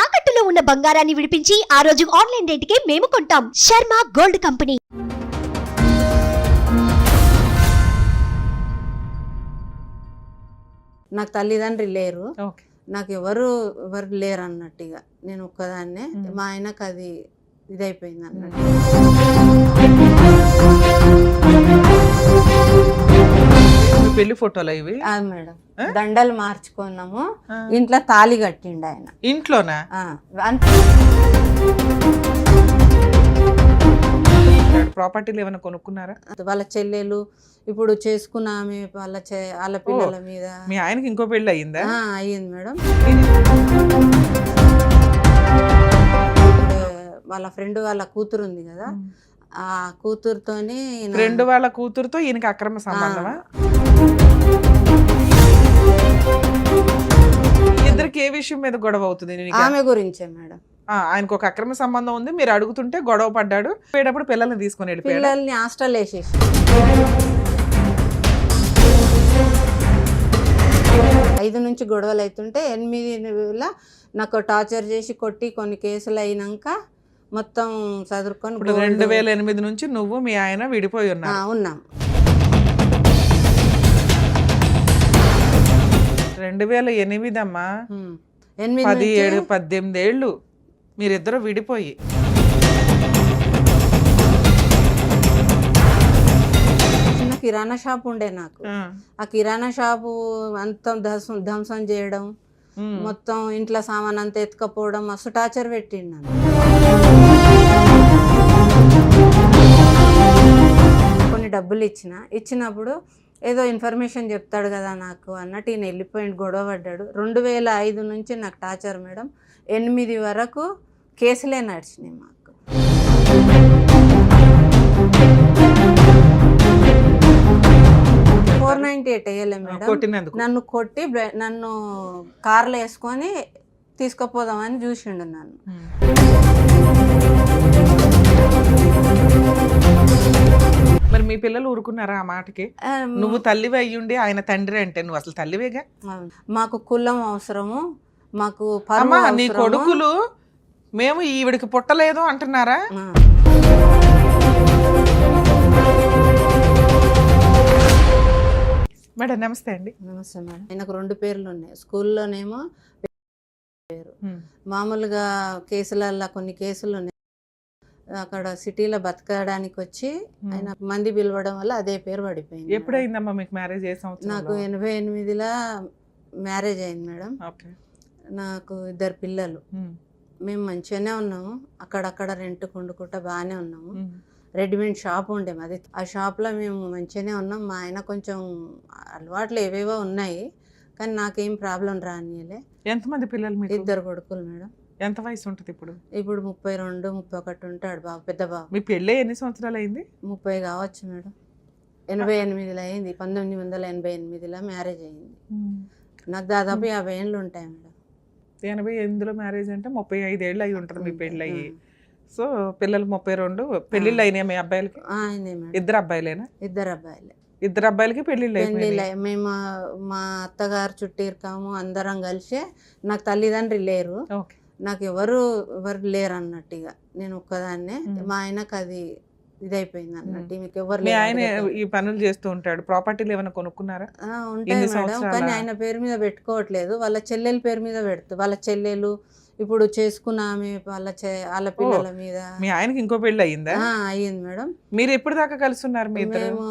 తాకట్టులో ఉన్న బంగారాన్ని విడిపించి ఆ రోజు ఆన్లైన్ రేటుకే మేము కొంటాం. Sharma gold company. నాకు తల్లిదండ్రులు లేరు, నాకు ఎవరు లేరు అన్నట్టుగా నేను ఒక్కదాన్నే. మా ఆయనకు అది ఇదైపోయింది అన్నట్టు. పెళ్లి ఫోటోలు ఇవి మేడం, దండలు మార్చుకున్నాము, ఇంట్లో తాళి కట్టిండు ఆయన. ఇంట్లోనా? ప్రాపర్టీలు ఏమైనా కొనుక్కున్నారా? వాళ్ళ చెల్లెలు ఇప్పుడు చేసుకున్న ఆమె వాళ్ళ పిల్లల మీద. మీ ఆయనకి ఇంకో పెళ్లి అయ్యిందా? అయ్యింది మేడం. వాళ్ళ ఫ్రెండ్ వాళ్ళ కూతురు ఉంది కదా, ఆ కూతురుతోని. ఫ్రెండ్ వాళ్ళ కూతురుతో ఈయనకి అక్రమ సంబంధమా? ఇద్దరికి ఏ విషయం మీద గొడవ అవుతుంది? ఆమె గురించే మేడం. ఆయనకు ఒక అక్రమ సంబంధం ఉంది, మీరు అడుగుతుంటే గొడవ పడ్డాడు. పోయేటప్పుడు పిల్లల్ని తీసుకొని వెళ్ళి పిల్లల్ని హాస్టల్ వేసేసి 5 నుంచి గొడవలు అవుతుంటే 8 నాకు టార్చర్ చేసి కొట్టి కొన్ని కేసులు అయినాక మొత్తం చదువుకొని 2008 నుంచి నువ్వు మీ ఆయన విడిపోయి ఉన్నాం. 2008 అమ్మా, 17-18 ఏళ్ళు మీరిద్దరు విడిపోయి. చిన్న కిరాణా షాప్ ఉండే నాకు. ఆ కిరాణా షాపు అంతా ధ్వంసం చేయడం, మొత్తం ఇంట్లో సామాన్ అంతా ఎత్తుకపోవడం, మస్తు టార్చర్ పెట్టిండు నన్ను. కొన్ని డబ్బులు ఇచ్చినప్పుడు ఏదో ఇన్ఫర్మేషన్ చెప్తాడు కదా నాకు అన్నట్టు ఈయన వెళ్ళిపోయింది, గొడవ పడ్డాడు. 2005 నుంచి నాకు టార్చర్ మేడం. 8 వరకు కేసులే నడిచినాయి మాకు. $498 వేయలే మేడం. నన్ను కొట్టి నన్ను కార్లో వేసుకొని తీసుకుపోదామని చూసిండు నన్ను. మరి మీ పిల్లలు ఊరుకున్నారా ఆ మాటకి? నువ్వు తల్లివి అయ్యుండి ఆయన తండ్రి అంటే నువ్వు అసలు తల్లివేగా. మాకు కులం అవసరము, మాకు నీ కొడుకులు మేము ఈవిడికి పుట్టలేదు అంటున్నారా? మేడం నమస్తే అండి. నమస్తే మేడం. ఆయనకు 2 పేర్లు ఉన్నాయి. స్కూల్లోనేమో పేరు, మామూలుగా కేసులల్లో కొన్ని కేసులు ఉన్నాయి. అక్కడ సిటీలో బతకడానికి వచ్చి ఆయన మంది పిలవడం వల్ల అదే పేరు పడిపోయింది. ఎప్పుడైందమ్మా మీకు మ్యారేజ్? నాకు 88లో మ్యారేజ్ అయింది మేడం. నాకు 2 పిల్లలు. మేము మంచిగానే ఉన్నాము, అక్కడక్కడ రెంట్ కొండుకుంటా బాగానే ఉన్నాము. రెడీమేడ్ షాప్ ఉండే మాది. ఆ షాప్లో మేము మంచిగానే ఉన్నాం. మా ఆయన కొంచెం అలవాట్లు ఏవేవో ఉన్నాయి, కానీ నాకేం ప్రాబ్లం రానియలే. ఎంతమంది పిల్లలు మీకు? 2 కొడుకులు మేడం. ఎంత వయసు ఉంటుంది ఇప్పుడు? ఇప్పుడు 32, 31 ఉంటాడు బాబు, పెద్ద బాబు. మీ పెళ్ళి ఎన్ని సంవత్సరాలు అయింది? 30 కావచ్చు మేడం. 88లో అయింది. 1988లో మ్యారేజ్ అయింది. నాకు దాదాపు 50 ఏళ్ళు ఉంటాయి మేడం. 88లో మ్యారేజ్ అంటే 35 ఏళ్ళు అయి ఉంటుంది మీ పెళ్ళి అయ్యి. సో పిల్లలు 32. పెళ్ళిళ్ళు అయినాయి మీ అబ్బాయిలకి? 2 అబ్బాయిలేనా? 2 అబ్బాయిలే. 2 అబ్బాయిలకి పెళ్ళిళ్ళు అయినాయి. మేము మా అత్తగారు చుట్టిరుకాము అందరం కలిసి. నాకు తల్లిదండ్రులు లేరు, నాకు ఎవరు లేరు అన్నట్టుగా నేను ఒక్కదాన్నే. మా ఆయనకు అది ఇదైపోయింది అన్నట్టు. మీకు ఎవరు లేరు. ఆయన ఈ పనులు చేస్తూ ఉంటాడు. ప్రాపర్టీలు ఏమైనా కొనుక్కున్నారా? ఉంటాయి మేడం, కానీ ఆయన పేరు మీద పెట్టుకోవట్లేదు, వాళ్ళ చెల్లెల పేరు మీద పెడుతుంది. వాళ్ళ చెల్లెలు ఇప్పుడు చేసుకున్న ఆమె వాళ్ళ పిల్లల మీద. మీ ఆయనకి ఇంకో పెళ్లి అయ్యిందా? అయ్యింది మేడం. మీరు ఎప్పుడు దాకా కలిసి ఉన్నారు? మేము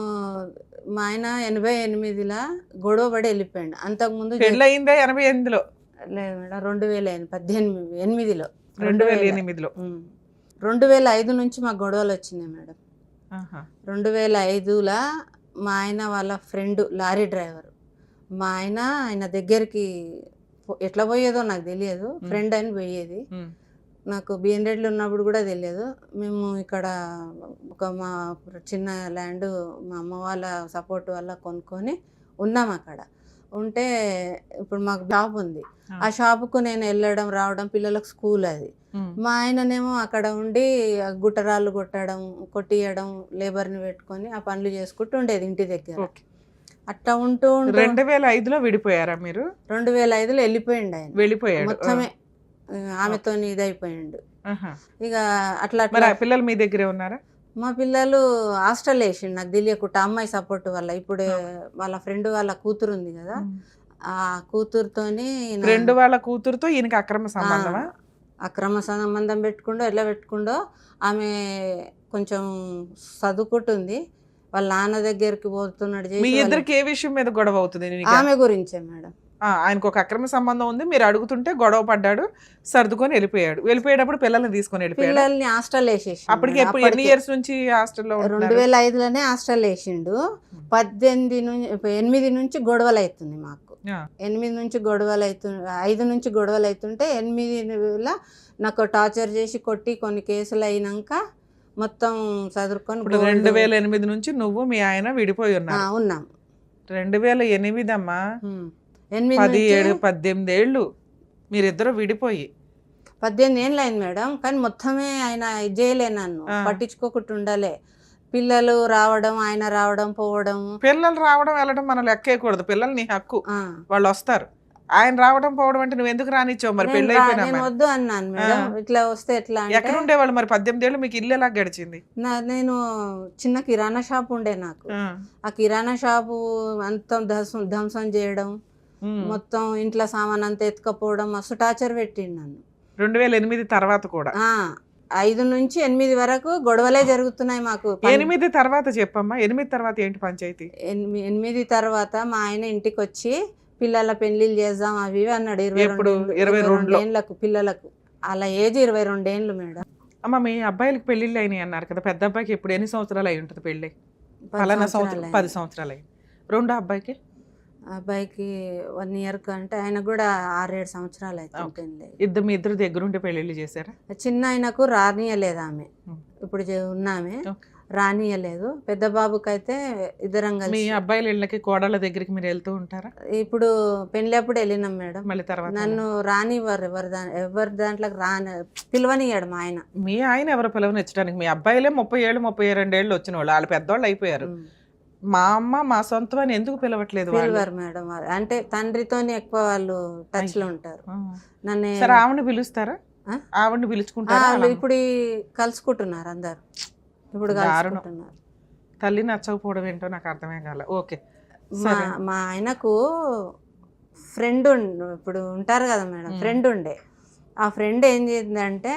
మా ఆయన 88లో గొడవ పడి వెళ్ళిపోయాడు. అంతకుముందు పెళ్ళి అయిందా 88లో? లేదు మేడం, 2008లో. 2005 నుంచి మాకు గొడవలు వచ్చినాయి మేడం. 2005లో మా ఆయన వాళ్ళ ఫ్రెండ్ లారీ డ్రైవర్. మా ఆయన దగ్గరికి ఎట్లా పోయేదో నాకు తెలియదు, ఫ్రెండ్ అని పోయేది. నాకు బిఎన్రెడ్లో ఉన్నప్పుడు కూడా తెలియదు. మేము ఇక్కడ మా చిన్న ల్యాండ్ మా అమ్మ వాళ్ళ సపోర్ట్ వల్ల కొనుక్కొని ఉన్నాం. అక్కడ ఉంటే ఇప్పుడు మాకు షాప్ ఉంది. ఆ షాపుకు నేను వెళ్ళడం రావడం, పిల్లలకు స్కూల్ అది. మా ఆయననేమో అక్కడ ఉండి గుట్టరాళ్ళు కొట్టియడం, లేబర్ని పెట్టుకొని ఆ పనులు చేసుకుంటూ ఉండేది ఇంటి దగ్గర. అట్లా ఉంటూ 2005లో విడిపోయారా మీరు? 2005లో వెళ్ళిపోయిండు ఆయన. వెళ్ళిపోయాడు మొత్తమే ఆమెతోని ఇదైపోయిండు. ఆహా. ఇక అట్లా మరి అట్లా ఆ పిల్లలు మీ దగ్గరే ఉన్నారా? మా పిల్లలు హాస్టల్ వేసిండు నాకు తెలియకుండా అమ్మాయి సపోర్ట్ వల్ల. ఇప్పుడు వాళ్ళ ఫ్రెండ్ వాళ్ళ కూతురు ఉంది కదా, ఆ కూతురుతోని ఫ్రెండ్ వాళ్ళ కూతురుతో ఈయనకి అక్రమ సంబంధమా? అక్రమ సంబంధం పెట్టుకుండో ఎట్లా పెట్టుకుండో. ఆమె కొంచెం చదువుకుంటుంది, వాళ్ళ నాన్న దగ్గరికి పోతున్నాడు మీ చేసి ఇద్దరికి ఏ విషయం మీద గొడవ అవుతుంది? ఆమె గురించే మేడం. ఆయనకు ఒక అక్రమ సంబంధం ఉంది, మీరు అడుగుతుంటే గొడవ పడ్డాడు, సర్దుకొని వెళ్ళిపోయాడు. వెళ్ళిపోయేటప్పుడు పిల్లల్ని తీసుకొని వెళ్ళిపోయాడు. పిల్లల్ని హాస్టల్ వేసేసి అప్పటికి ఎన్ని ఇయర్స్ నుంచి హాస్టల్లో? 2005లోనే హాస్టల్ వేసిండు. 8 నుంచి గొడవలు అవుతుంది మాకు. 8 నుంచి గొడవలు అవుతుంది, 5 నుంచి గొడవలు అవుతుంటే 8 నాకు టార్చర్ చేసి కొట్టి కొన్ని కేసులు అయినాక మొత్తం చదువుకొని 2008 నుంచి నువ్వు మీ ఆయన విడిపోయి ఉన్నారు. ఉన్నాం. 2008 అమ్మా, 18 ఏళ్ళు మీరిద్దరు విడిపోయి. 18 ఏళ్ళు అయింది మేడం. కానీ మొత్తమే ఆయన ఇది చేయలే, నన్ను పట్టించుకోకుండా ఉండాలి. పిల్లలు రావడం, ఆయన రావడం పోవడం. పిల్లలు రావడం వెళ్ళడం మనం లెక్కేయకూడదు, పిల్లలు నీ హక్కు, వాళ్ళు వస్తారు. ఆయన రావడం పోవడం అంటే నువ్వు ఎందుకు రానిచ్చావు? మరి పెళ్ళి నేను వద్దు అన్నాను మేడం. ఇట్లా వస్తే ఎట్లా? ఎక్కడ ఉండేవాళ్ళు మరి? 18 ఏళ్ళు మీకు ఇల్లు ఎలా గడిచింది? నేను చిన్న కిరాణా షాప్ ఉండే నాకు. ఆ కిరాణా షాపు అంతా ధ్వంసం చేయడం, మొత్తం ఇంట్లో సామాన్ అంతా ఎత్తుకపోవడం, మస్తు టార్చర్ పెట్టిండు నన్ను. 2008 తర్వాత కూడా 5 నుంచి 8 వరకు గొడవలే జరుగుతున్నాయి మాకు. 8 తర్వాత చెప్పమ్మా, 8 తర్వాత ఏంటి పంచాయతీ? 8 తర్వాత మా ఆయన ఇంటికి వచ్చి పిల్లల పెళ్లిళ్ళు చేద్దాం అవి ఇవి అన్నాడు. 22 ఏళ్ళకు పిల్లలకు. అలా ఏజ్ 22 ఏళ్ళు మేడం. అమ్మ, మీ అబ్బాయిలకి పెళ్లిళ్ళు అయినాయి అన్నారు కదా, పెద్ద అబ్బాయికి ఇప్పుడు ఎన్ని సంవత్సరాలు అయి ఉంటుంది పెళ్ళి? 10 సంవత్సరాలు అయ్యి. రెండో అబ్బాయికి? అబ్బాయికి 1 ఇయర్ అంటే ఆయన కూడా 6-7 సంవత్సరాలు అయితే. మీ ఇద్దరు దగ్గరుండి పెళ్లిళ్ళు చేశారా? చిన్న ఆయనకు రానియలేదు ఆమె, ఇప్పుడు ఉన్నామే రానియలేదు. పెద్ద బాబుకి అయితే ఇద్దరం కలిసి. మీ అబ్బాయిల ఇళ్ళకి కోడళ్ళ దగ్గరికి మీరు వెళ్తూ ఉంటారా? ఇప్పుడు పెళ్ళప్పుడు వెళ్ళినాం మేడం. మళ్ళీ తర్వాత నన్ను రానివ్వరు, ఎవరి దాంట్లోకి పిలవనియ్యాడు మా ఆయన. మీ ఆయన ఎవరు పిలవనిచ్చడానికి? మీ అబ్బాయిలే 30 ఏళ్ళు 32 ఏళ్ళు వచ్చిన వాళ్ళు, వాళ్ళు పెద్దవాళ్ళు అయిపోయారు. మా అమ్మ మా సొంతం అని ఎందుకు పిలవట్లేదు? పిలవరు మేడం, అంటే తండ్రితోనే ఎక్కువ వాళ్ళు టచ్ లో ఉంటారు. నన్ను సరే, ఆవిడని పిలుస్తారా? ఆవిడని పిలుచుకుంటారా? ఇప్పుడు కలుసుకుంటున్నారు అందరు, ఇప్పుడు కలుసుకుంటున్నారు. తల్లి నచ్చకపోవడం ఏంటో నాకు అర్థమే కాలే. ఓకే. మా ఆయనకు ఫ్రెండ్ ఇప్పుడు ఉంటారు కదా మేడం, ఫ్రెండ్ ఉండే. ఆ ఫ్రెండ్ ఏం చేసిందంటే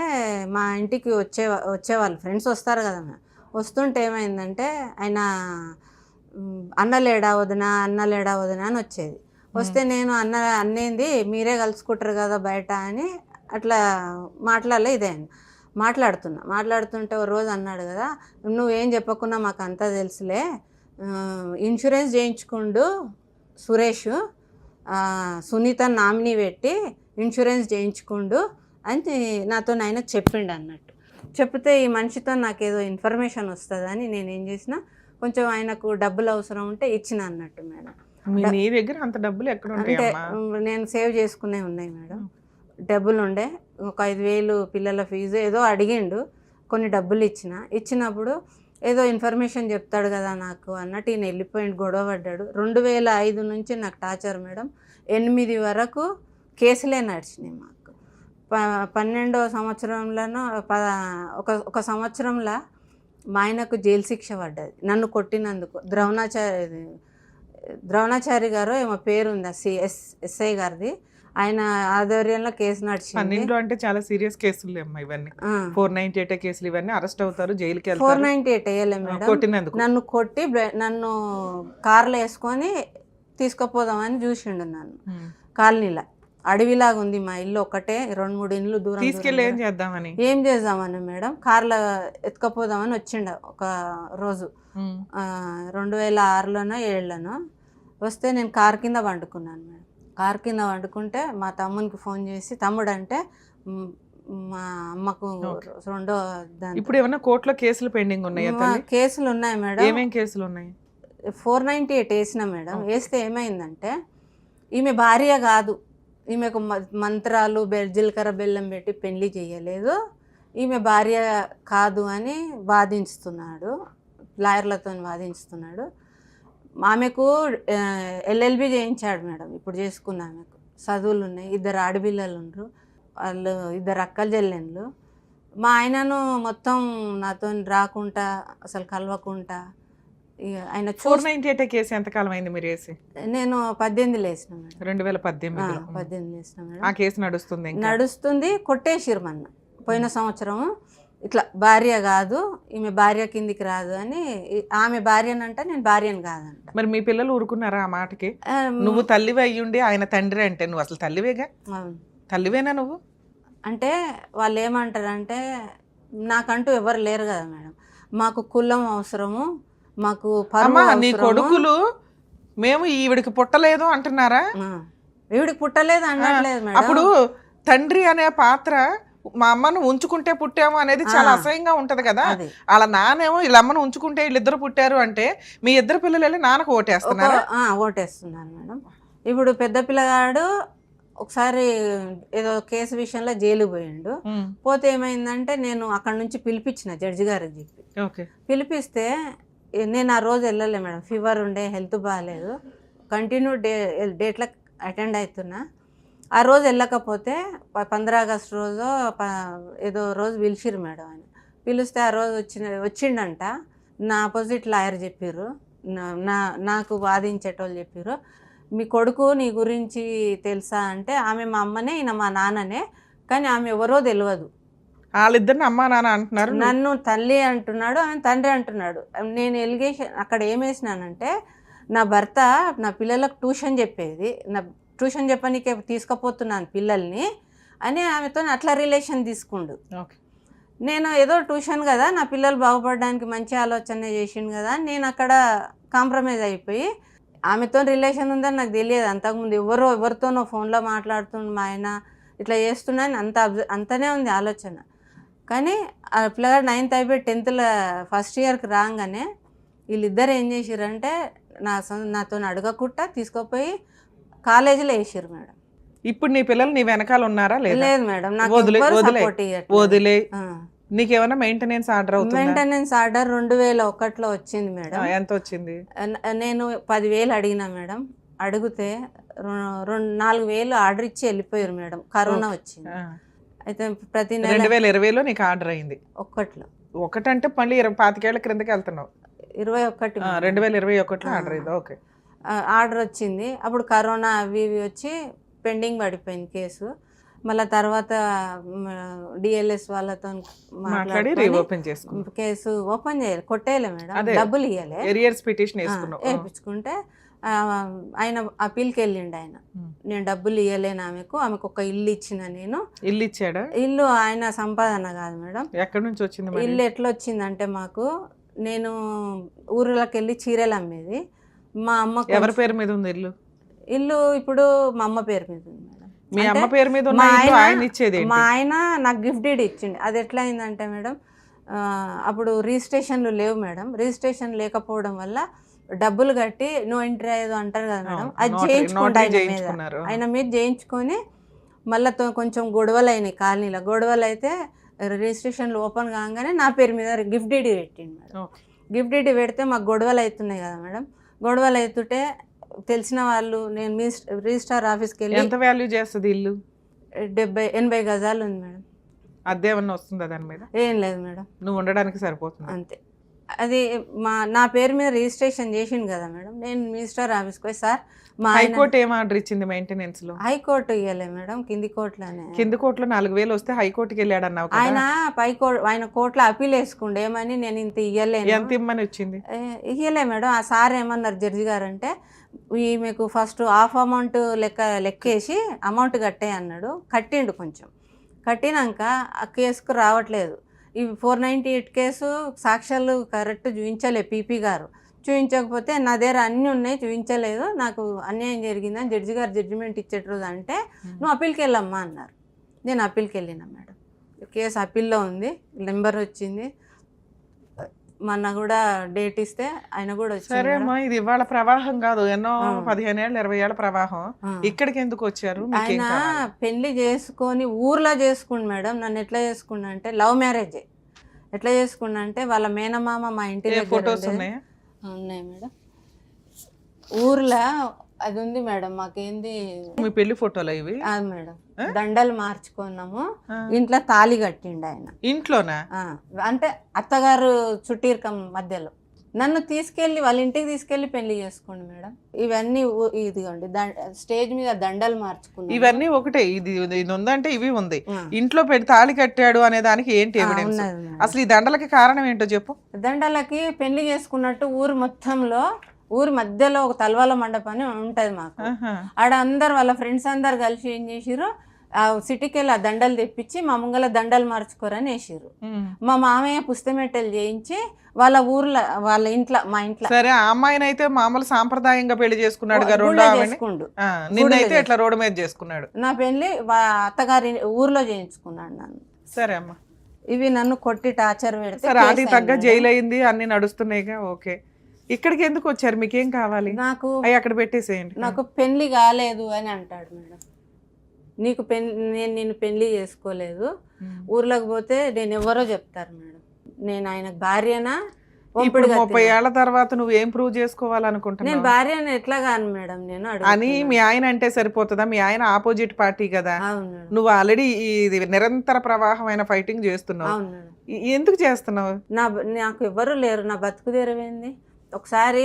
మా ఇంటికి వచ్చేవాళ్ళు ఫ్రెండ్స్ వస్తారు కదా మేడం. వస్తుంటే ఏమైందంటే ఆయన అన్నలేడా వదినా అని వచ్చేది. వస్తే నేను అన్నేంది మీరే కలుసుకుంటారు కదా బయట అని అట్లా మాట్లాడలే. ఇదే మాట్లాడుతుంటే ఒక రోజు అన్నాడు కదా, నువ్వేం చెప్పకుండా మాకు అంతా తెలుసులే, ఇన్సూరెన్స్ చేయించుకుండు సురేష్, సునీత నామినీ పెట్టి ఇన్సూరెన్స్ చేయించుకుండు అని నాతో ఆయన చెప్పిండు అన్నట్టు. చెప్తే ఈ మనిషితో నాకేదో ఇన్ఫర్మేషన్ వస్తుందని నేనేం చేసిన, కొంచెం ఆయనకు డబ్బులు అవసరం ఉంటే ఇచ్చిన అన్నట్టు మేడం. నీ దగ్గర అంత డబ్బులు ఎక్కడ అంటే నేను సేవ్ చేసుకునే ఉన్నాయి మేడం. డబ్బులు ఉండే, ఒక 5,000 పిల్లల ఫీజు ఏదో అడిగిండు, కొన్ని డబ్బులు ఇచ్చినప్పుడు ఏదో ఇన్ఫర్మేషన్ చెప్తాడు కదా నాకు అన్నట్టు ఈయన వెళ్ళిపోయిండు, గొడవ పడ్డాడు. 2005 నుంచి నాకు టార్చర్ మేడం. 8 వరకు కేసులే నడిచినాయి మాకు. 12వ సంవత్సరంలోనూ ఒక సంవత్సరంలో మా ఆయనకు జైలు శిక్ష పడ్డది నన్ను కొట్టినందుకు. ద్రోణాచారి గారు ఏమో పేరు ఉంది, ఎస్ఐ గారిది, ఆయన ఆధ్వర్యంలో కేసు నడిచింది. అంటే చాలా సీరియస్ కేసులు ఇవన్నీ. 498 కేసులు, ఇవన్నీ అరెస్ట్ అవుతారు, జైలుకి వెళ్తారు. 498 వేయలే మేడం, నన్ను కొట్టి నన్ను కార్లో వేసుకొని తీసుకుపోదామని చూసిండు నన్ను. కాలనీలో అడవిలాగా ఉంది మా ఇల్లు, ఒకటే 2-3 ఇండ్లు దూరం. తీసుకెళ్ళి ఏం చేద్దామని మేడం కార్లో ఎత్తుకపోదామని వచ్చిండ ఒక రోజు. 2006లోనో 2007లోనో వస్తే నేను కార్ కింద వండుకున్నాను మేడం. కార్ కింద వండుకుంటే మా తమ్మునికి ఫోన్ చేసి, తమ్ముడు అంటే మా అమ్మకు రెండో దాని. ఇప్పుడు ఏమన్నా కోర్టులో కేసులు పెండింగ్ ఉన్నాయా? కేసులు ఉన్నాయి మేడం. ఏమేం కేసులు ఉన్నాయి? 498 వేసిన మేడం. వేస్తే ఏమైందంటే ఈమె భార్య కాదు, ఈమెకు మంత్రాలు జీలకర్ర బెల్లం పెట్టి పెళ్లి చేయలేదు, ఈమె భార్య కాదు అని వాదించుతున్నాడు, లాయర్లతో వాదించుతున్నాడు. ఆమెకు LLB చేయించాడు మేడం. ఇప్పుడు చేసుకున్న ఆమెకు చదువులు ఉన్నాయి, 2 ఆడపిల్లలు ఉండరు. వాళ్ళు ఇద్దరు అక్కలు చెల్లెళ్ళు. మా ఆయనను మొత్తం నాతో రాకుండా అసలు కలవకుండా ఇక ఆయన 498 కేసు ఎంతకాలం అయింది మీరు వేసి? నేను 18 వేసిన మేడం. 2018 18 వేసిన మేడం. ఆ కేసు నడుస్తుంది ఇంకా? నడుస్తుంది. కొట్టేసిరు మొన్న పోయిన సంవత్సరం. ఇట్లా భార్య కాదు, ఈమె భార్య కిందికి రాదు అని. ఆమె భార్యనంట, నేను భార్యను కాదంట. మరి మీ పిల్లలు ఊరుకున్నారా ఆ మాటకి? ఆ, నువ్వు తల్లివి అయ్యుండి ఆయన తండ్రి అంటే నువ్వు అసలు తల్లివేగా? అవును. తల్లివేనా నువ్వు? అంటే వాళ్ళు ఏమంటారంటే నాకంటూ ఎవరు లేరు కదా మేడం, మాకు కులం అవసరము, మాకు పరువు అమ్మా నీ అవసరము. కొడుకులు మేము ఈవిడికి పుట్టలేదు అంటున్నారా? ఈవిడికి పుట్టలేదు అనట్లేదు మేడం. అప్పుడు తండ్రి అనే పాత్ర మా అమ్మను ఉంచుకుంటే పుట్టాము అనేది చాలా అసహ్యంగా ఉంటది కదా. అది. వాళ్ళ నానేమో వీళ్ళ అమ్మను ఉంచుకుంటే వీళ్ళిద్దరు పుట్టారు అంటే మీ ఇద్దరు పిల్లలు వెళ్ళి నాన్నకు ఓటేస్తున్నారా? ఓటేస్తున్నారు మేడం. ఇప్పుడు పెద్ద పిల్లగాడు ఒకసారి ఏదో కేసు విషయంలో జైలు పోయిండు. పోతే ఏమైందంటే నేను అక్కడ నుంచి పిలిపించిన జడ్జి గారికి చెప్పి. ఓకే. పిలిపిస్తే నేను ఆ రోజు వెళ్ళలే మేడం, ఫీవర్ ఉండే, హెల్త్ బాగాలేదు. కంటిన్యూ డేట్లకు అటెండ్ అవుతున్నా. ఆ రోజు వెళ్ళకపోతే 15 ఆగస్టు రోజు ఏదో రోజు పిలిచిరు మేడం. ఆయన పిలిస్తే ఆ రోజు వచ్చిండంట. నా ఆపోజిట్ లాయర్ చెప్పారు, నాకు వాదించేటోళ్ళు చెప్పారు, మీ కొడుకు నీ గురించి తెలుసా అంటే ఆమె మా అమ్మనే, ఈయన మా నాన్ననే, కానీ ఆమె ఎవరో తెలియదు. వాళ్ళిద్దరిని అమ్మా నాన్న అంటున్నారు, నన్ను తల్లి అంటున్నాడు, ఆయన తండ్రి అంటున్నాడు. నేను ఎలిగేషన్ అక్కడ ఏమేసినానంటే నా భర్త నా పిల్లలకు ట్యూషన్ చెప్పేది, నా ట్యూషన్ చెప్పనీకే తీసుకుపోతున్నాను పిల్లల్ని అని ఆమెతో అట్లా రిలేషన్ తీసుకుండు. నేను ఏదో ట్యూషన్ కదా, నా పిల్లలు బాగుపడడానికి మంచి ఆలోచన చేసిండు కదా, నేను అక్కడ కాంప్రమైజ్ అయిపోయి ఆమెతో రిలేషన్ ఉందని నాకు తెలియదు. అంతకుముందు ఎవరితోనో ఫోన్లో మాట్లాడుతుండు మా ఆయన, ఇట్లా చేస్తున్నాను అంతనే ఉంది ఆలోచన. కానీ ఆ పిల్లగాడు 9th అయిపోయి 10th ఫస్ట్ ఇయర్కి రాగానే వీళ్ళిద్దరు ఏం చేసిరంటే నాతో అడగకుండా తీసుకుపోయి కాలేజీలో వేసారు మేడం. ఇప్పుడు నీ పిల్లలు నీ వెనకాల ఉన్నారా? లేదు మేడం, నాకు వదిలే. నీకేమైనా మెయింటెనెన్స్ ఆర్డర్ అవుతుంది? మెయింటెనెన్స్ ఆర్డర్ 2001లో వచ్చింది మేడం. ఎంత వచ్చింది? నేను 10,000 అడిగినా మేడం. అడిగితే 4,000 ఆర్డర్ ఇచ్చి వెళ్ళిపోయారు మేడం. కరోనా వచ్చింది. అయితే ప్రతి నెల 2020లో నీకు ఆర్డర్ అయింది? ఒకటంటే మళ్ళీ 25 ఏళ్ల క్రిందకి వెళ్తున్నావు. 21 2021లో ఆర్డర్ అయింది. ఓకే. ఆర్డర్ వచ్చింది. అప్పుడు కరోనా అవి ఇవి వచ్చి పెండింగ్ పడిపోయింది కేసు. మళ్ళీ తర్వాత డిఎల్ఎస్ వాళ్ళతో మాట్లాడి కేసు ఓపెన్ చేయాలి, కొట్టేయలే మేడం, డబ్బులు ఇవ్వలే, వేయించుకుంటే ఆయన అప్పీల్కి వెళ్ళిండు. ఆయన నేను డబ్బులు ఇవ్వలేను ఆమెకు ఒక ఇల్లు ఇచ్చిన. నేను ఇల్లు ఇచ్చాడా? ఇల్లు ఆయన సంపాదన కాదు మేడం. ఎక్కడి నుంచి వచ్చింది ఇల్లు? ఎట్లా వచ్చిందంటే మాకు, నేను ఊర్లోకి వెళ్ళి చీరలు అమ్మేది. మా అమ్మ ఎవరి పేరు మీద ఉంది ఇల్లు? ఇల్లు ఇప్పుడు మా అమ్మ పేరు మీద ఉంది మేడం. మీ అమ్మ పేరు మీద ఆయన ఇచ్చేది? మా ఆయన నాకు గిఫ్ట్ డీడ్ ఇచ్చిండు. అది ఎట్లా అయిందంటే మేడం, అప్పుడు రిజిస్ట్రేషన్లు లేవు మేడం. రిజిస్ట్రేషన్ లేకపోవడం వల్ల డబ్బులు కట్టి నో ఎంట్రీ ఏదో అంటారు కదా మేడం, అది చేయించుకుంటా ఆయన మీద చేయించుకొని మళ్ళీ కొంచెం గొడవలు అయినాయి కాలనీలో. గొడవలు అయితే రిజిస్ట్రేషన్లు ఓపెన్ కాగానే నా పేరు మీద గిఫ్ట్ డీడీ పెట్టిండు మేడం. గిఫ్ట్ డీడీ పెడితే మాకు గొడవలు అవుతున్నాయి కదా మేడం. గొడవలు అవుతుంటే తెలిసిన వాళ్ళు, నేను రిజిస్ట్రార్ ఆఫీస్కి వెళ్ళి. ఎంత వాల్యూ చేస్తుంది ఇల్లు? 70-80 గజాలు ఉంది మేడం. అద్దె ఏమన్నా వస్తుందా దాని మీద? ఏం లేదు మేడం, నువ్వు ఉండడానికి సరిపోతుంది అంతే. అది నా పేరు మీద రిజిస్ట్రేషన్ చేసిండు కదా మేడం. నేను మినిస్టర్ ఆఫీస్కి పోయి, సార్ మా హైకోర్టు ఏం ఆర్డర్ ఇచ్చింది మెయింటెనెన్స్ లో? హైకోర్టు ఇవ్వలే మేడం, కింది కోర్టులోనే. కింది కోర్టులో 4,000 వస్తే హైకోర్టుకి వెళ్ళాడు అన్నావు. ఆయన ఆయన కోర్టులో అప్పీల్ వేసుకుండే, ఏమని నేను ఇంత ఇవ్వలేను. ఎంత ఇమ్మని వచ్చింది? ఇవ్వలే మేడం. ఆ సార్ ఏమన్నారు జడ్జి గారు అంటే, మీకు ఫస్ట్ హాఫ్ అమౌంట్ లెక్కేసి అమౌంట్ కట్టే అన్నాడు. కట్టిండు. కొంచెం కట్టినాక ఆ కేసుకు రావట్లేదు. ఈ 498 కేసు సాక్ష్యాలు కరెక్ట్ చూపించలే పీపీ గారు. చూపించకపోతే నా దగ్గర అన్నీ ఉన్నాయి, చూపించలేదు, నాకు అన్యాయం జరిగిందని జడ్జి గారు జడ్జిమెంట్ ఇచ్చేటరోజు అంటే, నువ్వు అప్పీల్కి వెళ్ళమ్మా అన్నారు. నేను అప్పీల్కి వెళ్ళినా మేడం. కేసు అప్పీల్లో ఉంది, నెంబర్ వచ్చింది. మొన్న కూడా డేట్ ఇస్తే ఆయన కూడా వచ్చారు. సరే అమ్మా, ఇది ఇవాళ ప్రవాహం కాదు, ఎన్నో 15 ఏళ్ళ 20 ఏళ్ళ ప్రవాహం. ఇక్కడికి ఎందుకు వచ్చారు? ఆయన పెళ్లి చేసుకొని ఊర్లో చేసుకుండు మేడం. నన్ను ఎట్లా చేసుకున్నా అంటే లవ్ మ్యారేజే. ఎట్లా చేసుకున్నా అంటే వాళ్ళ మేనమామ మా ఇంటి దగ్గర ఫొటోస్ ఉన్నాయా? ఉన్నాయి మేడం. ఊర్లో అది ఉంది మేడం, మాకేంది మీ పెళ్లి ఫోటోలు ఇవి? అది మేడం, దండలు మార్చుకున్నాము, ఇంట్లో తాళి కట్టిండు ఆయన. ఇంట్లోనా? అంటే అత్తగారు చుట్టీరకం మధ్యలో నన్ను తీసుకెళ్లి వాళ్ళ ఇంటికి తీసుకెళ్లి పెళ్లి చేసుకోండి మేడం. ఇవన్నీ ఇదిగోండి స్టేజ్ మీద దండలు మార్చుకున్నాం. ఇవన్నీ ఒకటే, ఇది ఇది ఉందంటే ఇవి ఉంది. ఇంట్లో పెట్టి తాళి కట్టాడు అనే దానికి ఏంటి ఎవిడెన్స్? అసలు ఈ దండలకి కారణం ఏంటో చెప్పు. దండలకి పెళ్లి చేసుకున్నట్టు ఊరు మొత్తంలో, ఊరి మధ్యలో ఒక తలవాల మండపం అని ఉంటది మాకు. ఆడ అందరు వాళ్ళ ఫ్రెండ్స్ అందరు కలిసి ఏం చేసిర్రు, ఆ సిటీకి వెళ్ళి ఆ దండలు తెప్పించి మా ముంగల దండలు మార్చుకోరని వేసిర్రు. మా మామయ్య పుస్తమెట్టెలు చేయించి వాళ్ళ ఊర్లో వాళ్ళ ఇంట్లో, మా ఇంట్లో. సరే, ఆ అమ్మాయిని అయితే మామూలు సాంప్రదాయంగా పెళ్లి చేసుకున్నాడు, నిన్నైతే ఇట్లా రోడ్డు మీద చేసుకున్నాడు. నా పెళ్లి అత్తగారి ఊర్లో చేయించుకున్నాడు నన్ను. సరే అమ్మా, ఇవి నన్ను కొట్టి టార్చర్ పెడితే సరే అది తగ్గ జైలు అయింది, అన్ని నడుస్తున్నాయిగా. ఓకే, ఇక్కడికి ఎందుకు వచ్చారు? మీకేం కావాలి? నాకు అక్కడ పెట్టేసేయండి. నాకు పెళ్లి కాలేదు అని అంటాడు మేడం. నీకు నేను నిన్ను పెళ్లి చేసుకోలేదు, ఊర్లోకి పోతే నేను ఎవరో చెప్తారు మేడం. నేను ఆయన భార్యనా? 30 ఏళ్ల తర్వాత నువ్వు ఏం ప్రూవ్ చేసుకోవాలనుకుంటున్నావు? నేను భార్యను ఎట్లా కాను మేడం నేను అని మీ ఆయన అంటే సరిపోతుందా? మీ ఆయన ఆపోజిట్ పార్టీ కదా. నువ్వు ఆల్రెడీ ఇది నిరంతర ప్రవాహమైన ఫైటింగ్ చేస్తున్నావు. ఎందుకు చేస్తున్నావు? నాకు ఎవరు లేరు, నా బతుకు తెరవేంది. ఒకసారి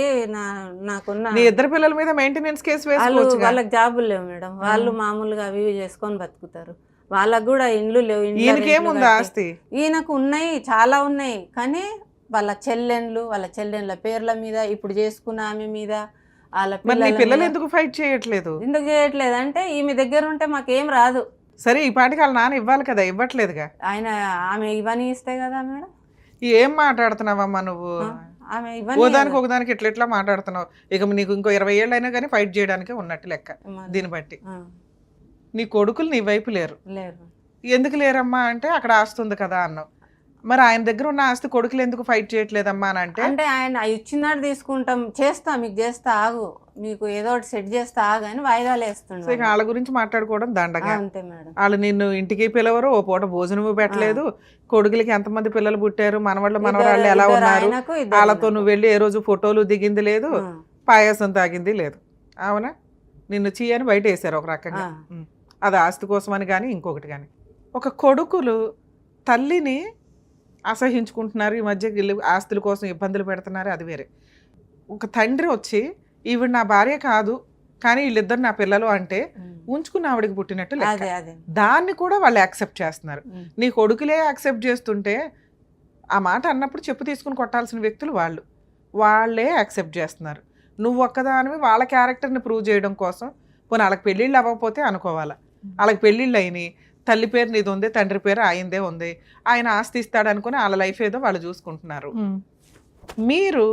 నాకున్న నీ ఇద్దరు పిల్లల మీద మెయింటెనెన్స్ కేసు వేసుకోవచ్చు. వాళ్ళకి జాబులు లేవు మేడం, వాళ్ళు మామూలుగా అవి చేసుకొని బతుకుతారు. వాళ్ళకు కూడా ఇండ్లు లేవు. ఈయనకేముంది ఆస్తి? ఈయనకు ఉన్నాయి, చాలా ఉన్నాయి. కానీ వాళ్ళ చెల్లెండ్ల పేర్ల మీద, ఇప్పుడు చేసుకున్న ఆమె మీద, వాళ్ళ పిల్లలు ఎందుకు ఫైట్ చేయట్లేదు? ఎందుకు చేయట్లేదు అంటే ఈమె దగ్గర ఉంటే మాకేం రాదు. సరే, ఈ పాటికి వాళ్ళ నాన్న ఇవ్వాలి కదా, ఇవ్వట్లేదుగా. ఆయన ఆమె ఇవన్నీ ఇస్తే కదా మేడం. ఏం మాట్లాడుతున్నావమ్మా నువ్వు? ఓదానికి ఒకదానికి ఇట్లా మాట్లాడుతున్నావు. ఇక నీకు ఇంకో 20 ఏళ్ళు అయినా కానీ ఫైట్ చేయడానికి ఉన్నట్టు లెక్క. దీన్ని బట్టి నీ కొడుకులు నీ వైపు లేరు. ఎందుకు లేరమ్మా అంటే అక్కడ ఆస్తి ఉంది కదా అన్నావు. మరి ఆయన దగ్గర ఉన్న ఆస్తి కొడుకులు ఎందుకు ఫైట్ చేయట్లేదమ్మా అని అంటే ఆయన ఇచ్చినాడు తీసుకుంటాం, చేస్తా, మీకు చేస్తా ఆగు, మీకు ఏదో ఒకటి సెట్ చేస్తా ఆగు అని వాయిదాలు వేస్తుండే. వాళ్ళ గురించి మాట్లాడుకోవడం దండగా. అంతే మేడం. వాళ్ళు నిన్ను ఇంటికి పిలవరు, ఓ పూట భోజనము పెట్టలేదు. కొడుకులకి ఎంతమంది పిల్లలు పుట్టారు, మనవాళ్ళు మనవరాళ్ళు ఎలా ఉన్నారు, వాళ్ళతో నువ్వు వెళ్ళి ఏ రోజు ఫోటోలు దిగింది లేదు, పాయాసం తాగింది లేదు. అవునా? నిన్ను చీయని బయట వేసారు ఒక రకంగా. అది ఆస్తి కోసమని కానీ ఇంకొకటి కానీ. ఒక కొడుకులు తల్లిని అసహించుకుంటున్నారు ఈ మధ్య, ఆస్తుల కోసం ఇబ్బందులు పెడుతున్నారు, అది వేరే. ఒక తండ్రి వచ్చి ఈవిడ నా భార్య కాదు కానీ వీళ్ళిద్దరు నా పిల్లలు అంటే ఉంచుకున్న ఆవిడకి పుట్టినట్టు దాన్ని కూడా వాళ్ళు యాక్సెప్ట్ చేస్తున్నారు. నీ కొడుకులే యాక్సెప్ట్ చేస్తుంటే ఆ మాట అన్నప్పుడు చెప్పు తీసుకుని కొట్టాల్సిన వ్యక్తులు వాళ్ళే యాక్సెప్ట్ చేస్తున్నారు. నువ్వు ఒక్కదానివి వాళ్ళ క్యారెక్టర్ని ప్రూవ్ చేయడం కోసం. పోనీ వాళ్ళకి పెళ్ళిళ్ళు అవ్వకపోతే అనుకోవాలా, వాళ్ళకి పెళ్ళిళ్ళు అయినాయి, తల్లి పేరు నీది ఉంది, తండ్రి పేరు ఆయనదే ఉంది, ఆయన ఆస్తి ఇస్తాడు అనుకుని వాళ్ళ లైఫ్ ఏదో వాళ్ళు చూసుకుంటున్నారు. మీరు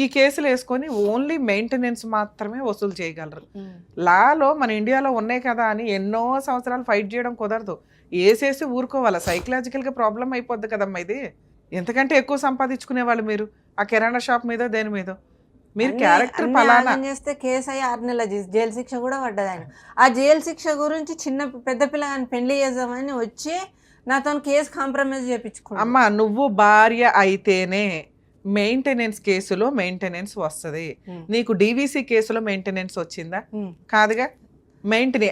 ఈ కేసులు వేసుకొని ఓన్లీ మెయింటెనెన్స్ మాత్రమే వసూలు చేయగలరు. లాలో మన ఇండియాలో ఉన్నాయి కదా అని ఎన్నో సంవత్సరాలు ఫైట్ చేయడం కుదరదు. వేసేసి ఊరుకోవాలా, సైకలాజికల్గా ప్రాబ్లం అయిపోద్ది కదమ్మా ఇది. ఎంతకంటే ఎక్కువ సంపాదించుకునే వాళ్ళు మీరు ఆ కిరాణా షాప్ మీద దేని మీద. మీరు క్యారెక్టర్ పలానా చేస్తే కేసు అయ్యి 6 నెలల జైలు శిక్ష కూడా పడ్డది. ఆయన ఆ జైలు శిక్ష గురించి పెద్ద పిల్లగాని పెళ్లి చేద్దామని వచ్చి నాతో కేసు కాంప్రమైజ్ చేయించుకో. అమ్మా, నువ్వు భార్య అయితేనే మెయింటెనెన్స్ కేసులో మెయింటెనెన్స్ వస్తుంది. నీకు డివిసి కేసులో మెయింటెనెన్స్ వచ్చిందా? కాదుగా.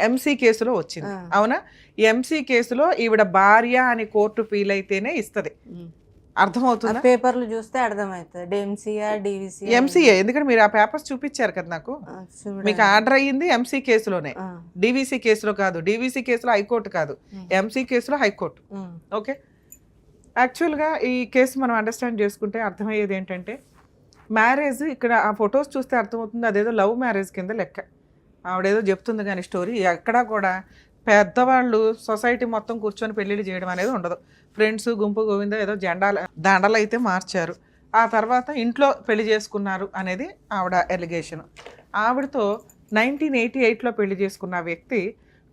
ఎంసీ కేసులో వచ్చింది, అవునా? ఎంసీ కేసులో ఈవిడ భార్య అని కోర్టు ఫీల్ అయితేనే ఇస్తుంది. అర్థమవుతుందా? పేపర్లు చూస్తే అర్థమవుతుంది ఎంసీఏ. ఎందుకంటే మీరు ఆ పేపర్స్ చూపించారు కదా నాకు. మీకు ఆర్డర్ అయ్యింది ఎంసీ కేసులోనే, డివిసి కేసులో కాదు. డివిసి కేసులో హైకోర్టు కాదు, ఎంసీ కేసులో హైకోర్టు. ఓకే, యాక్చువల్గా ఈ కేసు మనం అండర్స్టాండ్ చేసుకుంటే అర్థమయ్యేది ఏంటంటే, మ్యారేజ్ ఇక్కడ ఆ ఫొటోస్ చూస్తే అర్థమవుతుంది అదేదో లవ్ మ్యారేజ్ కింద లెక్క. ఆవిడేదో చెప్తుంది కానీ స్టోరీ ఎక్కడా కూడా పెద్దవాళ్ళు సొసైటీ మొత్తం కూర్చొని పెళ్ళిళ్ళు చేయడం అనేది ఉండదు. ఫ్రెండ్స్ గుంపు గోవింద ఏదో దండలు అయితే మార్చారు, ఆ తర్వాత ఇంట్లో పెళ్లి చేసుకున్నారు అనేది ఆవిడ ఎలిగేషన్. ఆవిడతో 1988లో పెళ్లి చేసుకున్న వ్యక్తి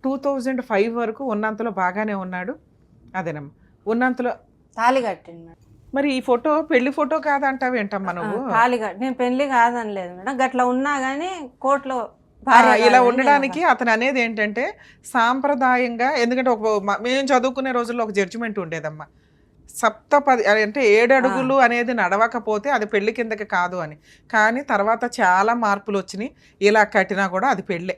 2005 వరకు ఉన్నంతలో బాగానే ఉన్నాడు. అదేనమ్మా, ఉన్నంతలో తాళి కట్టింది. మరి ఈ ఫోటో పెళ్లి ఫోటో కాదంటావేంటమ్మా నువ్వు? తాళి కట్టి నేను పెళ్లి కాదనలేదు మేడం, గట్లా ఉన్నా కానీ కోర్టులో ఇలా ఉండడానికి అతను అనేది ఏంటంటే సాంప్రదాయంగా. ఎందుకంటే మేము చదువుకునే రోజుల్లో ఒక జడ్జిమెంట్ ఉండేదమ్మా, సప్తపది అంటే 7 అడుగులు అనేది నడవకపోతే అది పెళ్లి కిందకి కాదు అని. కానీ తర్వాత చాలా మార్పులు వచ్చినాయి. ఇలా కట్టినా కూడా అది పెళ్ళే.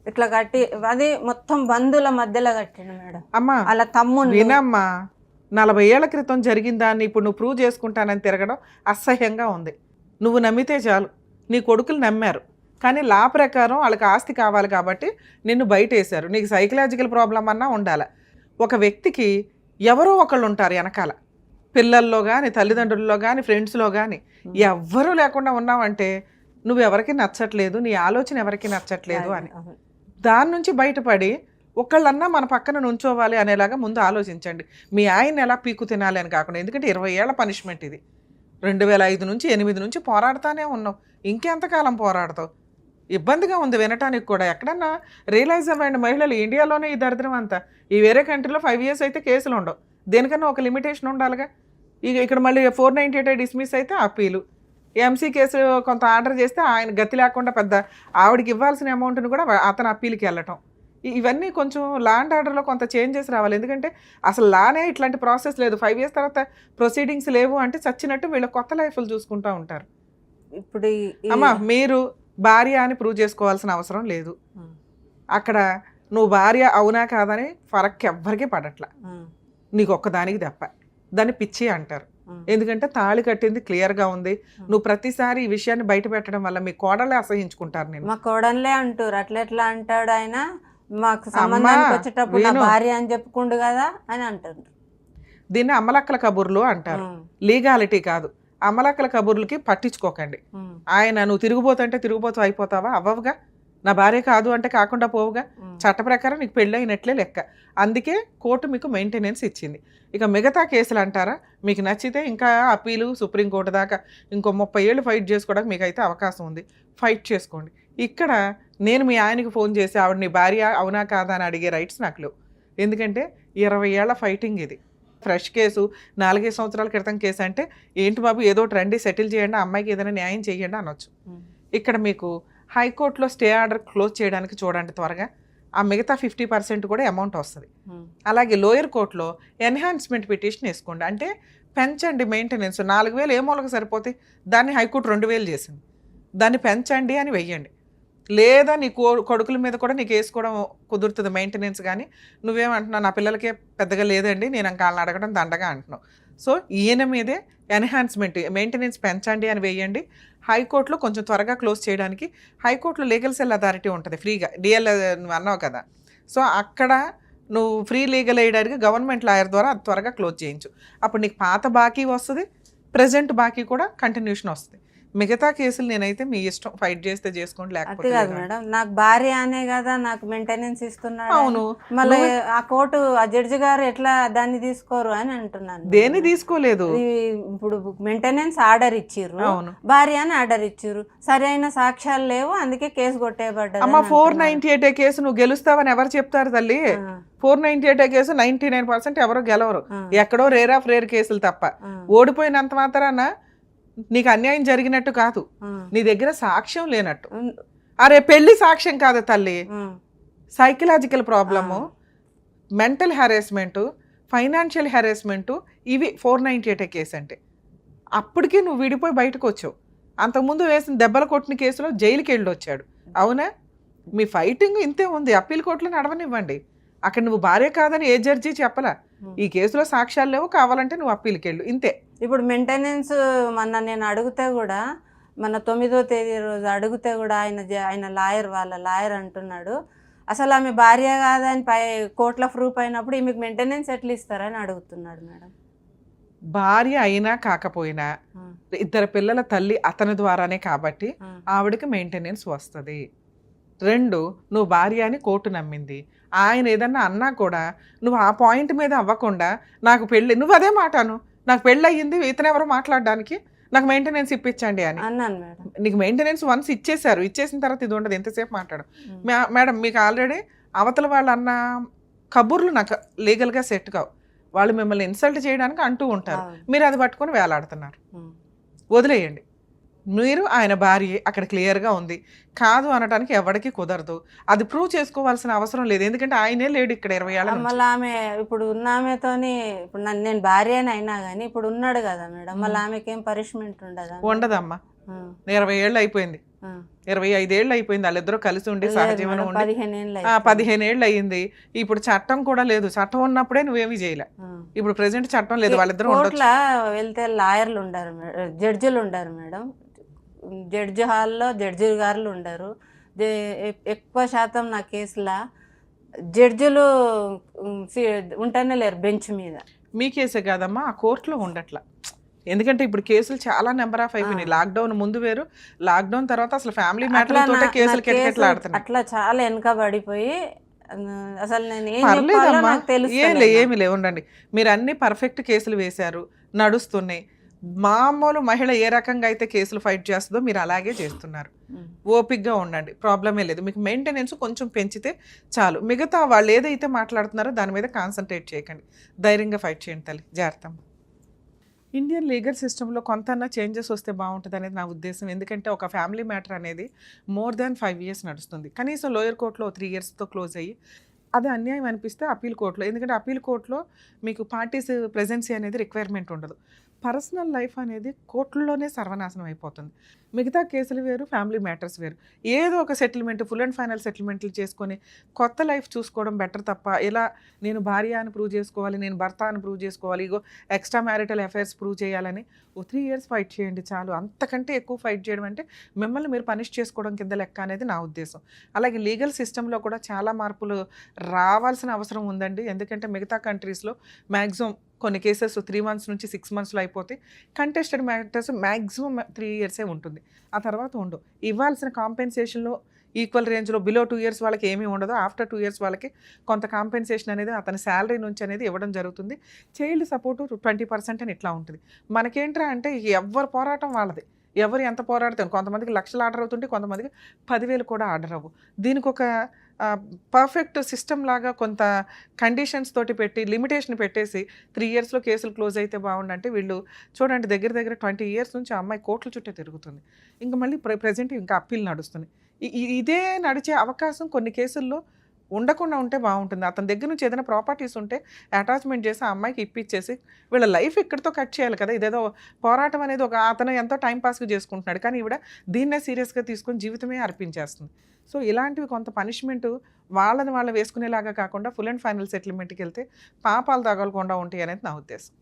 ఇట్లా కట్టి అది మొత్తం బంధువుల మధ్యలో కట్టిండు మేడం. అమ్మా అలా తమ్ముడు వినమ్మా, 40 ఏళ్ల క్రితం జరిగిన దాన్ని ఇప్పుడు నువ్వు ప్రూవ్ చేసుకుంటానని తిరగడం అసహ్యంగా ఉంది. నువ్వు నమ్మితే చాలు. నీ కొడుకులు నమ్మారు, కానీ లా ప్రకారం వాళ్ళకి ఆస్తి కావాలి కాబట్టి నిన్ను బయటేశారు. నీకు సైకలాజికల్ ప్రాబ్లం అన్నా ఉండాలి. ఒక వ్యక్తికి ఎవరో ఒకళ్ళు ఉంటారు వెనకాల, పిల్లల్లో కానీ తల్లిదండ్రుల్లో కానీ ఫ్రెండ్స్లో కానీ. ఎవ్వరూ లేకుండా ఉన్నావంటే నువ్వు ఎవరికి నచ్చట్లేదు, నీ ఆలోచన ఎవరికి నచ్చట్లేదు అని. దాని నుంచి బయటపడి ఒకళ్ళన్నా మన పక్కన నుంచోవాలి అనేలాగా ముందు ఆలోచించండి. మీ ఆయన ఎలా పీకు తినాలి అని కాకుండా. ఎందుకంటే 20 ఏళ్ల పనిష్మెంట్ ఇది. 2005 నుంచి 8 నుంచి పోరాడుతానే ఉన్నావు. ఇంకెంతకాలం పోరాడతావు? ఇబ్బందిగా ఉంది వినటానికి కూడా. ఎక్కడన్నా రియలైజ్ అవ్వండి మహిళలు, ఇండియాలోనే ఈ దరిద్రం అంతా. ఈ వేరే కంట్రీలో 5 years అయితే కేసులు ఉండవు. దేనికన్నా ఒక లిమిటేషన్ ఉండాలిగా. ఇక్కడ మళ్ళీ 498 డిస్మిస్ అయితే అప్పీలు. ఎంసీ కేసు కొంత ఆర్డర్ చేస్తే ఆయన గతి లేకుండా పెద్ద ఆవిడకి ఇవ్వాల్సిన అమౌంట్ని కూడా అతను అప్పీల్కి వెళ్ళటం. ఇవన్నీ కొంచెం లా అండ్ ఆర్డర్లో కొంత చేంజెస్ రావాలి. ఎందుకంటే అసలు లానే ఇట్లాంటి ప్రాసెస్ లేదు. 5 years తర్వాత ప్రొసీడింగ్స్ లేవు అంటే చచ్చినట్టు వీళ్ళు కొత్త లైఫ్లు చూసుకుంటూ ఉంటారు. ఇప్పుడు అమ్మా, మీరు భార్య అని ప్రూవ్ చేసుకోవాల్సిన అవసరం లేదు. అక్కడ నువ్వు భార్య అవునా కాదని ఫరక్ ఎవ్వరికీ పడట్లా. నీకు ఒక్కదానికి తప్ప. దాన్ని పిచ్చి అంటారు. ఎందుకంటే తాళి కట్టింది క్లియర్గా ఉంది. నువ్వు ప్రతిసారి ఈ విషయాన్ని బయట పెట్టడం వల్ల మీ కోడలే అసహించుకుంటారు. నేను మా కోడలే అంటారు. అట్లా అంటాడు ఆయన. మాకు సంబంధానికి వచ్చేటప్పుడు నా భార్య అని చెప్పుకుండు కదా అని అంటారు. దీన్ని అమ్మలక్కల కబుర్లు అంటారు, లీగాలిటీ కాదు. అమ్మలక్కల కబుర్లకి పట్టించుకోకండి. ఆయన నువ్వు తిరిగిపోతుంటే తిరిగిపోతూ అయిపోతావా? అవ్వవుగా. నా భార్య కాదు అంటే కాకుండా పోవుగా. చట్ట ప్రకారం నీకు పెళ్ళి అయినట్లే లెక్క. అందుకే కోర్టు మీకు మెయింటెనెన్స్ ఇచ్చింది. ఇక మిగతా కేసులు అంటారా, మీకు నచ్చితే ఇంకా అప్పీలు సుప్రీంకోర్టు దాకా ఇంకో 30 ఏళ్ళు ఫైట్ చేసుకోవడానికి మీకు అయితే అవకాశం ఉంది. ఫైట్ చేసుకోండి. ఇక్కడ నేను మీ ఆయనకి ఫోన్ చేసి ఆవిడ నీ భార్య అవునా కాదా అని అడిగే రైట్స్ నాకు లేవు. ఎందుకంటే 20 ఏళ్ల ఫైటింగ్ ఇది. ఫ్రెష్ కేసు, 4 సంవత్సరాల క్రితం కేసు అంటే ఏంటి బాబు ఏదో రండి సెటిల్ చేయండి, అమ్మాయికి ఏదైనా న్యాయం చేయండి అనొచ్చు. ఇక్కడ మీకు హైకోర్టులో స్టే ఆర్డర్ క్లోజ్ చేయడానికి చూడండి త్వరగా. ఆ మిగతా 50% కూడా అమౌంట్ వస్తుంది. అలాగే లోయర్ కోర్టులో ఎన్హాన్స్మెంట్ పిటిషన్ వేసుకోండి. అంటే పెంచండి మెయింటెనెన్స్. 4,000 ఏ మూలకు సరిపోతే దాన్ని హైకోర్టు 2,000 చేసింది. దాన్ని పెంచండి అని వెయ్యండి. లేదా నీ కొడుకుల మీద కూడా నీకు వేసుకోవడం కుదురుతుంది మెయింటెనెన్స్. కానీ నువ్వేమంటున్నావు, నా పిల్లలకే పెద్దగా లేదండి, నేను ఇంకా వాళ్ళని అడగడం దండగా అంటున్నావు. సో ఈయన మీదే ఎన్హాన్స్మెంట్ మెయింటెనెన్స్ పెంచండి అని వేయండి. హైకోర్టులో కొంచెం త్వరగా క్లోజ్ చేయడానికి హైకోర్టులో లీగల్ సెల్ అథారిటీ ఉంటుంది ఫ్రీగా. డిఎల్ నువ్వు అన్నావు కదా, సో అక్కడ నువ్వు ఫ్రీ లీగల్ ఎయిడ్కి గవర్నమెంట్ లాయర్ ద్వారా అది త్వరగా క్లోజ్ చేయించు. అప్పుడు నీకు పాత బాకీ వస్తుంది, ప్రజెంట్ బాకీ కూడా కంటిన్యూషన్ వస్తుంది. మిగతా కేసులు నేనైతే మీ ఇష్టం, ఫైట్ చేస్తే చేసుకోండి, లేకపోతే కాదు మేడం. నాకు భార్య అనే కదా నాకు మెయింటెనెన్స్ ఇస్తున్నాడు. అవును, మళ్ళీ ఆ కోర్టు ఆ జడ్జి గారు ఎట్లా దాన్ని తీసుకోరు అని అంటున్నాను. దేన్ని తీసుకోలేదు. ఇప్పుడు మెయింటెనెన్స్ ఆర్డర్ ఇచ్చిర్రు, భార్య అని ఆర్డర్ ఇచ్చిర్రు, సరైన సాక్ష్యాలు లేవు, అందుకే కేసు కొట్టేయబడ్డది. అమ్మ 498 కేసు నువ్వు గెలుస్తావని ఎవరు చెప్తారు తల్లి? 498 కేసు 99% ఎవరో గెలవరు. ఎక్కడో రేర్ ఆఫ్ రేర్ కేసులు తప్ప. ఓడిపోయినంత మాత్రాన నీకు అన్యాయం జరిగినట్టు కాదు, నీ దగ్గర సాక్ష్యం లేనట్టు. అరే పెళ్లి సాక్ష్యం కాదు తల్లి, psychological problem, mental harassment, financial harassment, ఇవి 498 కేసు అంటే. అప్పటికే నువ్వు విడిపోయి బయటకు వచ్చావు. అంతకుముందు వేసిన దెబ్బలు కొట్టిన కేసులో జైలుకి వెళ్ళి వచ్చాడు. అవునా? మీ ఫైటింగ్ ఇంతే ఉంది. అప్పీల్ కోర్టులో నడవనివ్వండి. అక్కడ నువ్వు భార్య కాదని ఏ జడ్జి చెప్పలా. ఈ కేసులో సాక్ష్యాలు లేవు, కావాలంటే నువ్వు అప్పీల్కి వెళ్ళు, ఇంతే. ఇప్పుడు మెయింటెనెన్స్ మొన్న నేను అడిగితే కూడా, మన 9వ తేదీ రోజు అడిగితే కూడా ఆయన లాయర్, వాళ్ళ లాయర్ అంటున్నాడు, అసలు ఆమె భార్య కాదని కోర్టులో ప్రూఫ్ అయినప్పుడు ఈమెకు మెయింటెనెన్స్ ఎట్లా ఇస్తారని అడుగుతున్నాడు మేడం. భార్య అయినా కాకపోయినా 2 పిల్లల తల్లి అతని ద్వారానే కాబట్టి ఆవిడకి మెయింటెనెన్స్ వస్తుంది. 2, నువ్వు భార్య అని కోర్టు నమ్మింది. ఆయన ఏదన్నా అన్నా కూడా నువ్వు ఆ పాయింట్ మీద అవ్వకుండా నాకు పెళ్ళి, నువ్వు అదే మాటాను, నాకు పెళ్ళి అయ్యింది, ఇతను ఎవరు మాట్లాడడానికి, నాకు మెయింటెనెన్స్ ఇప్పించండి అని అన్నాను మేడం. నీకు మెయింటెనెన్స్ వన్స్ ఇచ్చేసారు, ఇచ్చేసిన తర్వాత ఇది ఉండదు, ఎంతసేపు మాట్లాడు. మేడం మీకు ఆల్రెడీ అవతల వాళ్ళు అన్న కబుర్లు నాకు లీగల్గా సెట్ కావు. వాళ్ళు మిమ్మల్ని ఇన్సల్ట్ చేయడానికి అంటూ ఉంటారు, మీరు అది పట్టుకొని వేలాడుతున్నారు. వదిలేయండి. మీరు ఆయన భార్య అక్కడ క్లియర్గా ఉంది. కాదు అనడానికి ఎవరికి కుదరదు. అది ప్రూవ్ చేసుకోవాల్సిన అవసరం లేదు. ఎందుకంటే ఆయనే లేడు ఇక్కడ 20 ఏళ్ల నుంచి. మళ్ళీ ఆమె ఇప్పుడు ఉన్న ఆమెతోని ఇప్పుడు నేను భార్యని అయినా కానీ ఇప్పుడు ఉన్నాడు కదా మేడం, మళ్ళీ ఆమెకి ఏం పనిష్మెంట్ ఉండదా? ఉండదమ్మా. 20 ఏళ్ళు అయిపోయింది, 25 ఏళ్ళు అయిపోయింది వాళ్ళిద్దరూ కలిసి ఉండి సహజీవనం ఉండి. 15 ఏళ్ళు అయ్యింది. ఇప్పుడు చట్టం కూడా లేదు. చట్టం ఉన్నప్పుడే నువ్వేమీ చేయలే. ఇప్పుడు ప్రెసెంట్ చట్టం లేదు. వాళ్ళిద్దరూ కోర్టులో వెళ్తే లాయర్లు ఉండరు, జడ్జిలు ఉండరు మేడం. జడ్జి హాల్లో జడ్జి గారులు ఉండరు. ఎక్కువ శాతం నా కేసులో జడ్జిలు ఉంటేనే లేరు బెంచ్ మీద. మీ కేసే కాదమ్మా, ఆ కోర్టులో ఉండట్లా. ఎందుకంటే ఇప్పుడు కేసులు చాలా నెంబర్ ఆఫ్ అయిపోయినాయి. లాక్డౌన్ ముందు వేరు, లాక్డౌన్ తర్వాత అసలు ఫ్యామిలీ మ్యాటర్ తోటే కేసులు కెట్కెట్లాడుతున్నాయి. అట్లా చాలా వెనకబడిపోయి అసలు నేను ఏమి లేవు. ఉండండి, మీరు అన్ని పర్ఫెక్ట్ కేసులు వేశారు, నడుస్తున్నాయి. మామూలు మహిళ ఏ రకంగా అయితే కేసులు ఫైట్ చేస్తుందో మీరు అలాగే చేస్తున్నారు. ఓపిక్గా ఉండండి, ప్రాబ్లమే లేదు. మీకు మెయింటెనెన్స్ కొంచెం పెంచితే చాలు. మిగతా వాళ్ళు ఏదైతే మాట్లాడుతున్నారో దాని మీద కాన్సన్ట్రేట్ చేయకండి. ధైర్యంగా ఫైట్ చేయండి తల్లి. జాగ్రత్త. ఇండియన్ లీగల్ సిస్టంలో కొంతన్నా చేంజెస్ వస్తే బాగుంటుంది అనేది నా ఉద్దేశం. ఎందుకంటే ఒక ఫ్యామిలీ మ్యాటర్ అనేది మోర్ దాన్ 5 years నడుస్తుంది. కనీసం లోయర్ కోర్టులో 3 yearsతో క్లోజ్ అయ్యి అది అన్యాయం అనిపిస్తే అప్పీల్ కోర్టులో. ఎందుకంటే అప్పీల్ కోర్టులో మీకు పార్టీస్ ప్రెజెన్సీ అనేది రిక్వైర్మెంట్ ఉండదు. పర్సనల్ లైఫ్ అనేది కోర్టుల్లోనే సర్వనాశనం అయిపోతుంది. మిగతా కేసులు వేరు, ఫ్యామిలీ మ్యాటర్స్ వేరు. ఏదో ఒక సెటిల్మెంట్, ఫుల్ అండ్ ఫైనల్ సెటిల్మెంట్లు చేసుకొని కొత్త లైఫ్ చూసుకోవడం బెటర్ తప్ప ఇలా నేను భార్య అని ప్రూవ్ చేసుకోవాలి, నేను భర్త అని ప్రూవ్ చేసుకోవాలి, ఇగో ఎక్స్ట్రా మ్యారిటల్ అఫైర్స్ ప్రూవ్ చేయాలని 3 years ఫైట్ చేయండి చాలు. అంతకంటే ఎక్కువ ఫైట్ చేయడం అంటే మిమ్మల్ని మీరు పనిష్ చేసుకోవడం కింద లెక్క అనేది నా ఉద్దేశం. అలాగే లీగల్ సిస్టంలో కూడా చాలా మార్పులు రావాల్సిన అవసరం ఉందండి. ఎందుకంటే మిగతా కంట్రీస్లో మ్యాక్సిమం కొన్ని కేసెస్ 3 months నుంచి 6 monthsలో అయిపోతాయి. కంటెస్టెడ్ మ్యాటర్స్ మ్యాక్సిమం 3 years ఉంటుంది. ఆ తర్వాత ఉండవు. ఇవ్వాల్సిన కాంపెన్సేషన్లో ఈక్వల్ రేంజ్లో బిలో 2 years వాళ్ళకి ఏమీ ఉండదు. ఆఫ్టర్ 2 years వాళ్ళకి కొంత కాంపెన్సేషన్ అనేది అతని శాలరీ నుంచి అనేది ఇవ్వడం జరుగుతుంది. చైల్డ్ సపోర్టు 20% అని ఇట్లా ఉంటుంది. మనకేంట్రా అంటే ఎవరు పోరాటం వాళ్ళది. ఎవరు ఎంత పోరాడతాం. కొంతమందికి లక్షలు ఆర్డర్ అవుతుంటే కొంతమందికి 10,000 కూడా ఆర్డర్ అవ్వు. దీనికి ఒక పర్ఫెక్ట్ సిస్టమ్ లాగా కొంత కండిషన్స్ తోటి పెట్టి లిమిటేషన్ పెట్టేసి 3 yearsలో కేసులు క్లోజ్ అయితే బాగుండంటే వీళ్ళు చూడండి దగ్గర 20 years నుంచి ఆ అమ్మాయి కోర్టుల చుట్టే తిరుగుతుంది. ఇంకా మళ్ళీ ప్రెజెంట్ ఇంకా అప్పీల్ నడుస్తుంది. ఇదే నడిచే అవకాశం కొన్ని కేసుల్లో ఉండకుండా ఉంటే బాగుంటుంది. అతని దగ్గర నుంచి ఏదైనా ప్రాపర్టీస్ ఉంటే అటాచ్మెంట్ చేసి ఆ అమ్మాయికి ఇప్పించేసి వీళ్ళ లైఫ్ ఇక్కడితో కట్ చేయాలి కదా. ఇదేదో పోరాటం అనేది ఒక అతను ఎంతో టైంపాస్గా చేసుకుంటున్నాడు, కానీ ఈవిడ దీన్నే సీరియస్గా తీసుకొని జీవితమే అర్పించేస్తుంది. సో ఇలాంటివి కొంత పనిష్మెంట్ వాళ్ళని వాళ్ళు వేసుకునేలాగా కాకుండా ఫుల్ అండ్ ఫైనల్ సెటిల్మెంట్కి వెళ్తే పాపాలు తగలకుండా ఉంటాయి అనేది నా ఉద్దేశం.